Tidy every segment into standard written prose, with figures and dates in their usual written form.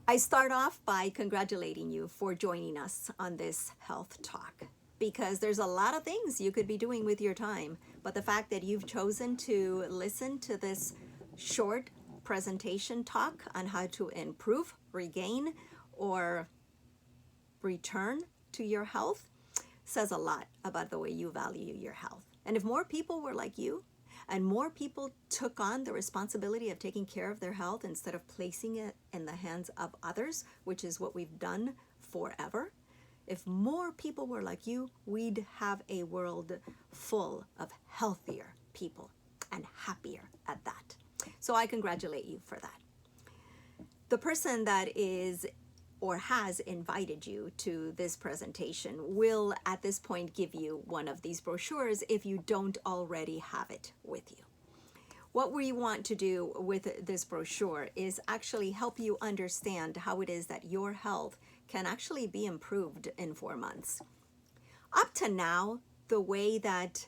I start off by congratulating you for joining us on this health talk because there's a lot of things you could be doing with your time. But the fact that you've chosen to listen to this short presentation talk on how to improve, regain, or return to your health says a lot about the way you value your health. And if more people were like you, and more people took on the responsibility of taking care of their health instead of placing it in the hands of others, which is what we've done forever, if more people were like you, we'd have a world full of healthier people and happier at that. So I congratulate you for that. The person that is or has invited you to this presentation will at this point give you one of these brochures if you don't already have it with you. What we want to do with this brochure is actually help you understand how it is that your health can actually be improved in 4 months. Up to now, the way that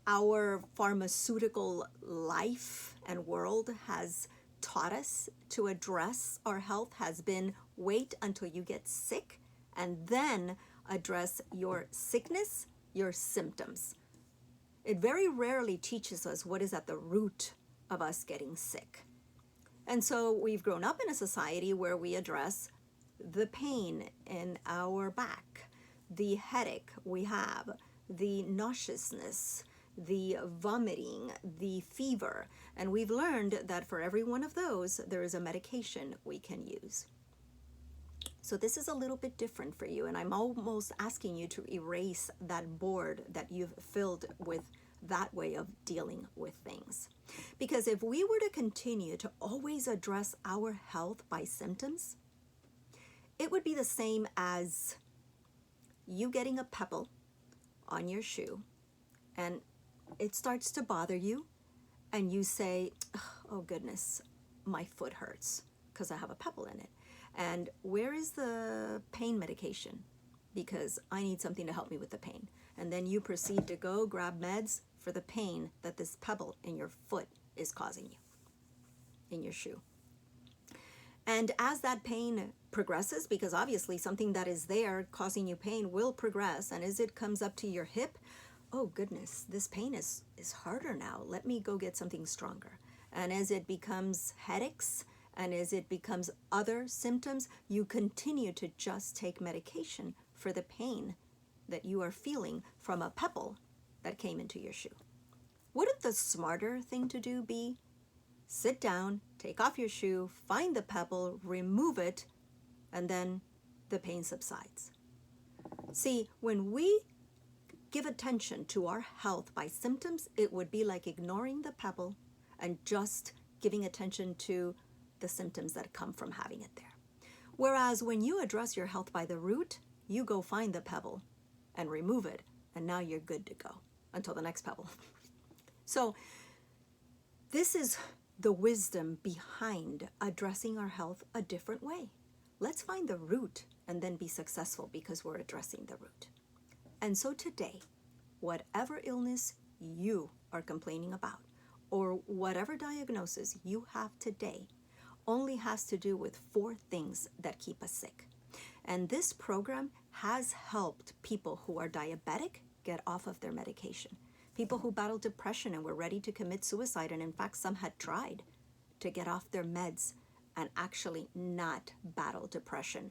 our pharmaceutical life and world has taught us to address our health has been wait until you get sick and then address your sickness, your symptoms. It very rarely teaches us what is at the root of us getting sick. And so we've grown up in a society where we address the pain in our back, the headache we have, the nauseousness, the vomiting, the fever. And we've learned that for every one of those, there is a medication we can use. So this is a little bit different for you, and I'm almost asking you to erase that board that you've filled with that way of dealing with things. Because if we were to continue to always address our health by symptoms, it would be the same as you getting a pebble on your shoe and it starts to bother you and you say, oh goodness, my foot hurts because I have a pebble in it. And where is the pain medication? Because I need something to help me with the pain. And then you proceed to go grab meds for the pain that this pebble in your foot is causing you, in your shoe. And as that pain progresses, because obviously something that is there causing you pain will progress, and as it comes up to your hip, oh goodness, this pain is harder now. Let me go get something stronger. And as it becomes headaches, and as it becomes other symptoms, you continue to just take medication for the pain that you are feeling from a pebble that came into your shoe. Wouldn't the smarter thing to do be sit down, take off your shoe, find the pebble, remove it, and then the pain subsides? See, when we give attention to our health by symptoms, it would be like ignoring the pebble and just giving attention to the symptoms that come from having it there. Whereas when you address your health by the root, you go find the pebble and remove it, and now you're good to go until the next pebble. So this is the wisdom behind addressing our health a different way. Let's find the root and then be successful because we're addressing the root. And so today, whatever illness you are complaining about, or whatever diagnosis you have today, only has to do with 4 things that keep us sick. And this program has helped people who are diabetic get off of their medication. People who battle depression and were ready to commit suicide, and in fact some had tried to get off their meds and actually not battle depression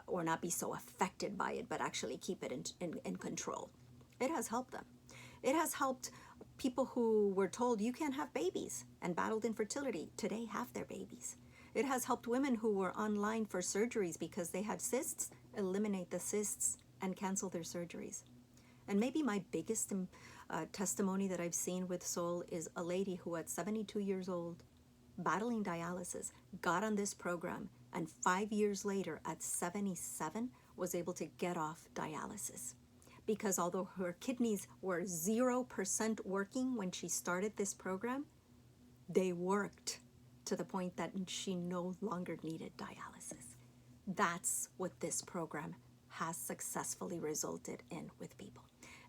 or not be so affected by it, but actually keep it in control. It has helped them. It has helped people who were told you can't have babies and battled infertility today have their babies. It has helped women who were online for surgeries because they had cysts, eliminate the cysts and cancel their surgeries. And maybe my biggest testimony that I've seen with Solle is a lady who at 72 years old, battling dialysis, got on this program, and 5 years later at 77 was able to get off dialysis. Because although her kidneys were 0% working when she started this program, they worked to the point that she no longer needed dialysis. That's what this program has successfully resulted in with people.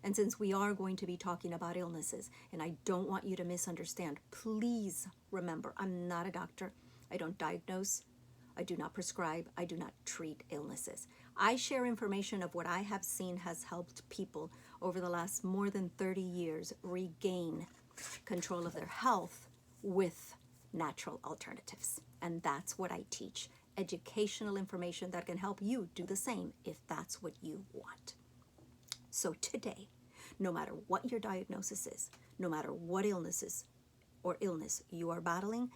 And since we are going to be talking about illnesses, and I don't want you to misunderstand, please remember, I'm not a doctor. I don't diagnose. I do not prescribe. I do not treat illnesses. I share information of what I have seen has helped people over the last more than 30 years regain control of their health with natural alternatives. And that's what I teach. Educational information that can help you do the same if that's what you want. So today, no matter what your diagnosis is, no matter what illness you are battling,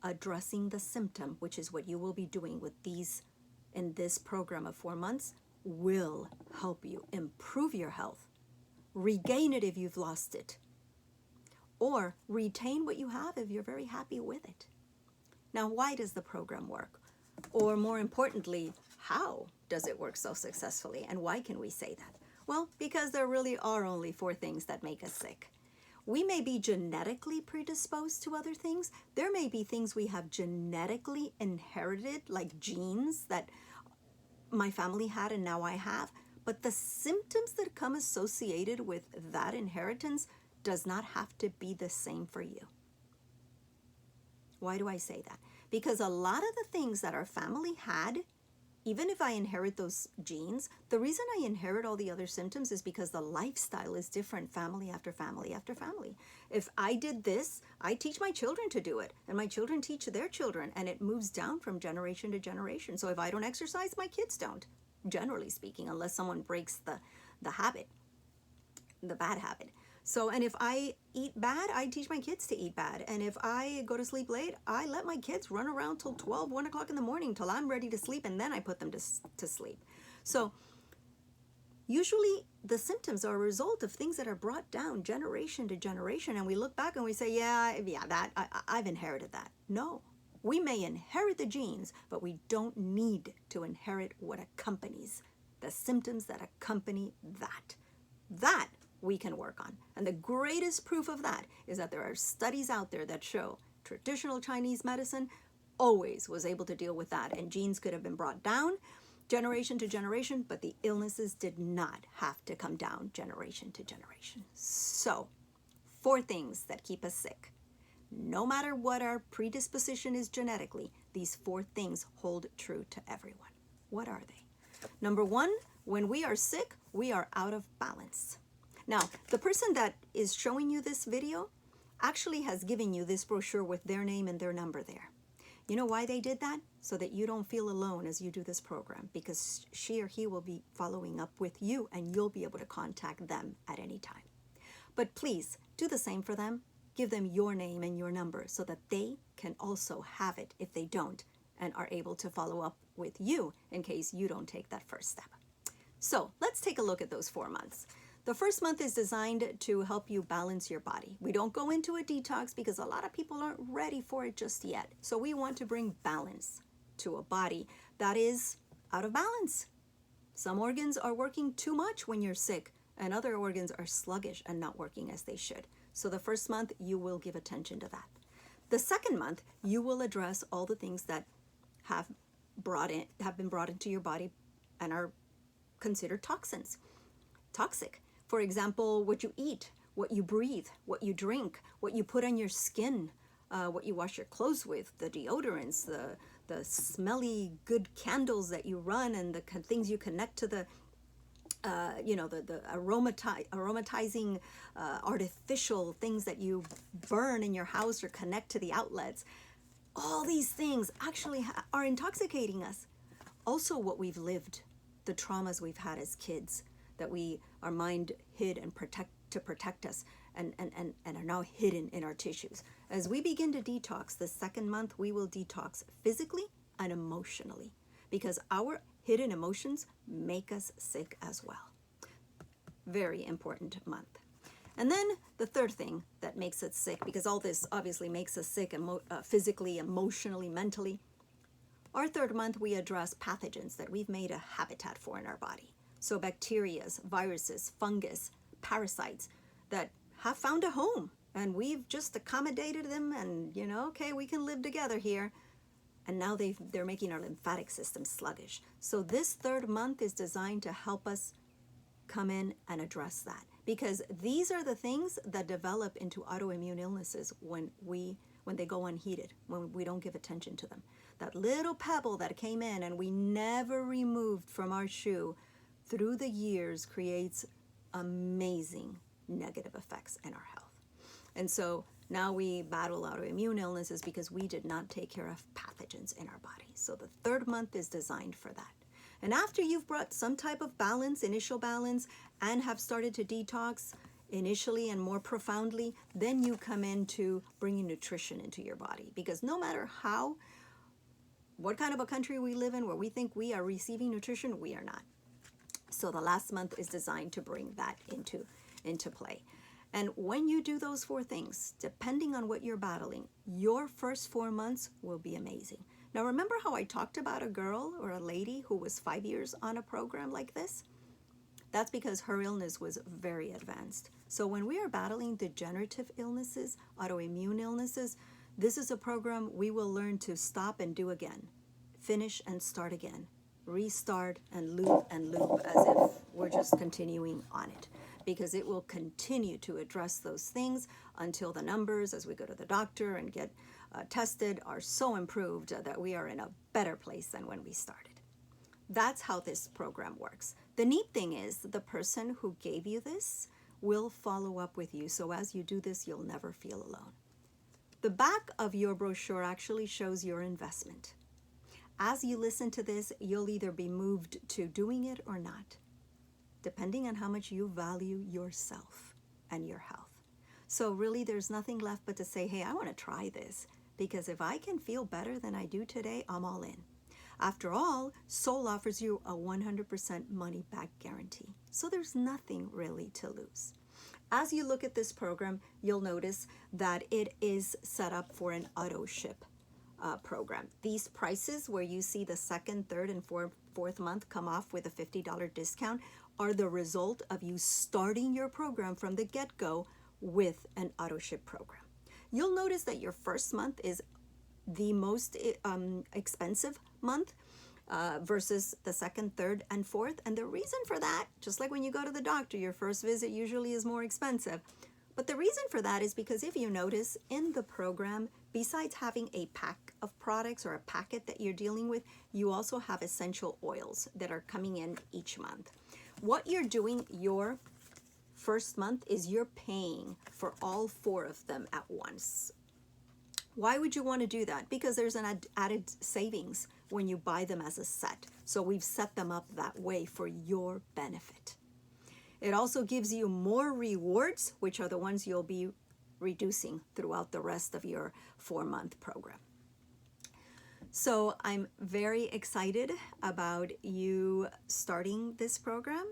addressing the symptom, which is what you will be doing with these in this program of 4 months, will help you improve your health, regain it if you've lost it, or retain what you have if you're very happy with it. Now, why does the program work? Or more importantly, how does it work so successfully? And why can we say that? Well, because there really are only 4 things that make us sick. We may be genetically predisposed to other things. There may be things we have genetically inherited, like genes that my family had and now I have. But the symptoms that come associated with that inheritance does not have to be the same for you. Why do I say that? Because a lot of the things that our family had, even if I inherit those genes, the reason I inherit all the other symptoms is because the lifestyle is different family after family after family. If I did this, I teach my children to do it, and my children teach their children, and it moves down from generation to generation. So if I don't exercise, my kids don't, generally speaking, unless someone breaks the habit, the bad habit. So, and if I eat bad, I teach my kids to eat bad. And if I go to sleep late, I let my kids run around till 12, 1 o'clock in the morning till I'm ready to sleep, and then I put them to sleep. So usually the symptoms are a result of things that are brought down generation to generation. And we look back and we say, I've inherited that. No, we may inherit the genes, but we don't need to inherit what accompanies the symptoms that accompany that. That we can work on. And the greatest proof of that is that there are studies out there that show traditional Chinese medicine always was able to deal with that, and genes could have been brought down generation to generation, but the illnesses did not have to come down generation to generation. So 4 things that keep us sick. No matter what our predisposition is genetically, these 4 things hold true to everyone. What are they? Number 1, when we are sick, we are out of balance. Now, the person that is showing you this video actually has given you this brochure with their name and their number there. You know why they did that? So that you don't feel alone as you do this program, because she or he will be following up with you and you'll be able to contact them at any time. But please do the same for them. Give them your name and your number so that they can also have it if they don't and are able to follow up with you in case you don't take that first step. So let's take a look at those 4 months. The first month is designed to help you balance your body. We don't go into a detox because a lot of people aren't ready for it just yet. So we want to bring balance to a body that is out of balance. Some organs are working too much when you're sick, and other organs are sluggish and not working as they should. So the first month, you will give attention to that. The second month, you will address all the things that have been brought into your body and are considered toxic. For example, what you eat, what you breathe, what you drink, what you put on your skin, what you wash your clothes with, the deodorants, the smelly good candles that you run, and the things you connect to the aromatizing artificial things that you burn in your house or connect to the outlets. All these things actually are intoxicating us. Also what we've lived, the traumas we've had as kids, that our mind hid and protect us and are now hidden in our tissues. As we begin to detox the second month, we will detox physically and emotionally, because our hidden emotions make us sick as well. Very important month. And then the third thing that makes us sick, because all this obviously makes us sick physically, emotionally, mentally. Our third month, we address pathogens that we've made a habitat for in our body. So bacteria, viruses, fungus, parasites that have found a home, and we've just accommodated them, and okay, we can live together here. And now they're making our lymphatic system sluggish. So this third month is designed to help us come in and address that, because these are the things that develop into autoimmune illnesses when they go unheeded, when we don't give attention to them. that little pebble that came in and we never removed from our shoe through the years creates amazing negative effects in our health. And so now we battle autoimmune illnesses because we did not take care of pathogens in our body. So the third month is designed for that. And after you've brought some type of balance, initial balance, and have started to detox initially and more profoundly, then you come into bringing nutrition into your body. Because no matter what kind of a country we live in where we think we are receiving nutrition, we are not. So the last month is designed to bring that into play. And when you do those 4 things, depending on what you're battling, your first 4 months will be amazing. Now, remember how I talked about a girl or a lady who was 5 years on a program like this? That's because her illness was very advanced. So when we are battling degenerative illnesses, autoimmune illnesses, this is a program we will learn to stop and do again, finish and start again, restart and loop as if we're just continuing on it. Because it will continue to address those things until the numbers, as we go to the doctor and get tested, are so improved that we are in a better place than when we started. That's how this program works. The neat thing is the person who gave you this will follow up with you. So as you do this, you'll never feel alone. The back of your brochure actually shows your investment. As you listen to this, you'll either be moved to doing it or not, depending on how much you value yourself and your health. So really, there's nothing left but to say, hey, I want to try this, because if I can feel better than I do today, I'm all in. After all, Solle offers you a 100% money-back guarantee. So there's nothing really to lose. As you look at this program, you'll notice that it is set up for an auto ship program. These prices where you see the second, third, and fourth month come off with a $50 discount are the result of you starting your program from the get-go with an auto ship program. You'll notice that your first month is the most expensive month versus the second, third, and fourth. And the reason for that, just like when you go to the doctor, your first visit usually is more expensive. But the reason for that is because if you notice in the program, besides having a pack of products or a packet that you're dealing with, you also have essential oils that are coming in each month. What you're doing your first month is you're paying for all 4 of them at once. Why would you want to do that? Because there's an added savings when you buy them as a set. So we've set them up that way for your benefit. It also gives you more rewards, which are the ones you'll be reducing throughout the rest of your 4-month program. So I'm very excited about you starting this program.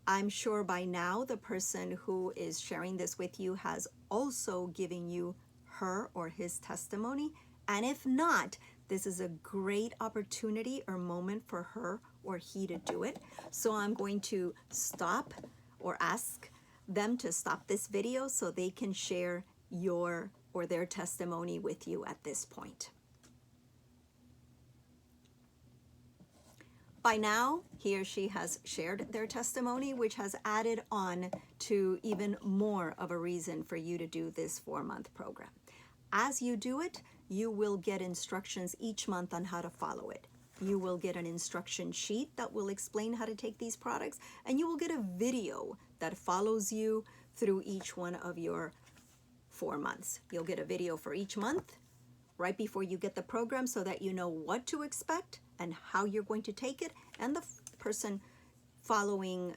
I'm sure by now the person who is sharing this with you has also given you her or his testimony. And if not, this is a great opportunity or moment for her or he to do it. So I'm going to stop or ask them to stop this video so they can share your or their testimony with you at this point. By now, he or she has shared their testimony, which has added on to even more of a reason for you to do this 4-month program. As you do it, you will get instructions each month on how to follow it. You will get an instruction sheet that will explain how to take these products, and you will get a video that follows you through each one of your 4 months. You'll get a video for each month right before you get the program so that you know what to expect and how you're going to take it, and the person following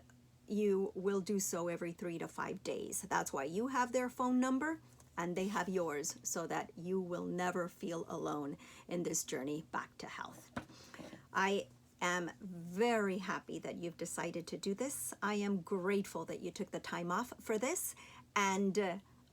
you will do so every 3 to 5 days. That's why you have their phone number and they have yours, so that you will never feel alone in this journey back to health. I am very happy that you've decided to do this. I am grateful that you took the time off for this, and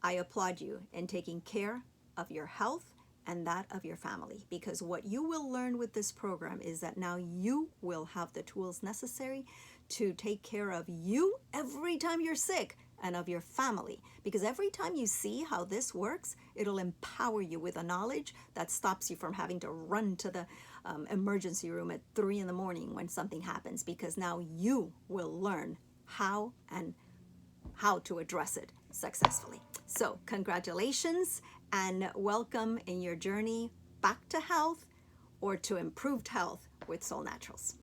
I applaud you in taking care of your health and that of your family, because what you will learn with this program is that now you will have the tools necessary to take care of you every time you're sick and of your family, because every time you see how this works, it'll empower you with a knowledge that stops you from having to run to the emergency room at 3 in the morning when something happens, because now you will learn how to address it successfully. So congratulations and welcome in your journey back to health, or to improved health with Soul Naturals.